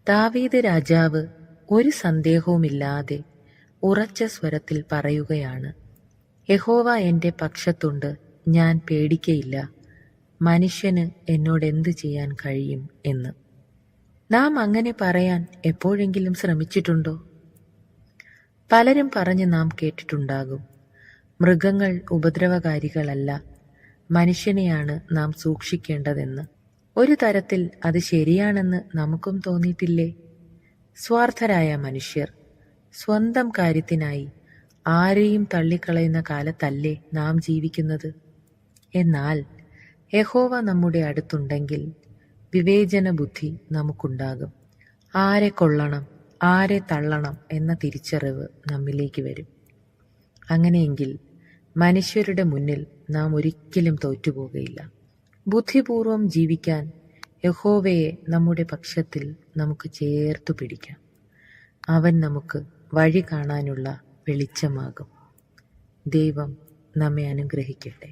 ദാവീദ് രാജാവ് ഒരു സന്ദേഹവുമില്ലാതെ ഉറച്ച സ്വരത്തിൽ പറയുകയാണ്, യഹോവ എൻ്റെ പക്ഷത്തുണ്ട്, ഞാൻ പേടിക്കയില്ല. മനുഷ്യന് എന്നോടെന്ത് ചെയ്യാൻ കഴിയും എന്ന്. നാം അങ്ങനെ പറയാൻ എപ്പോഴെങ്കിലും ശ്രമിച്ചിട്ടുണ്ടോ? പലരും പറഞ്ഞ് നാം കേട്ടിട്ടുണ്ടാകും, മൃഗങ്ങൾ ഉപദ്രവകാരികളല്ല, മനുഷ്യനെയാണ് നാം സൂക്ഷിക്കേണ്ടതെന്ന്. ഒരു തരത്തിൽ അത് ശരിയാണെന്ന് നമുക്കും തോന്നിയിട്ടില്ലേ? സ്വാർത്ഥരായ മനുഷ്യർ സ്വന്തം കാര്യത്തിനായി ആരെയും തള്ളിക്കളയുന്ന കാലത്തല്ലേ നാം ജീവിക്കുന്നത്? എന്നാൽ യഹോവ നമ്മുടെ അടുത്തുണ്ടെങ്കിൽ വിവേചന ബുദ്ധി നമുക്കുണ്ടാകും. ആരെ കൊള്ളണം, ആരെ തള്ളണം എന്ന തിരിച്ചറിവ് നമ്മിലേക്ക് വരും. അങ്ങനെയെങ്കിൽ മനുഷ്യരുടെ മുന്നിൽ നാം ഒരിക്കലും തോറ്റുപോകുകയില്ല. ബുദ്ധിപൂർവം ജീവിക്കാൻ യഹോവയെ നമ്മുടെ പക്ഷത്തിൽ നമുക്ക് ചേർത്തു പിടിക്കാം. അവൻ നമുക്ക് വഴി കാണാനുള്ള വെളിച്ചമാകും. ദൈവം നമ്മെ അനുഗ്രഹിക്കട്ടെ.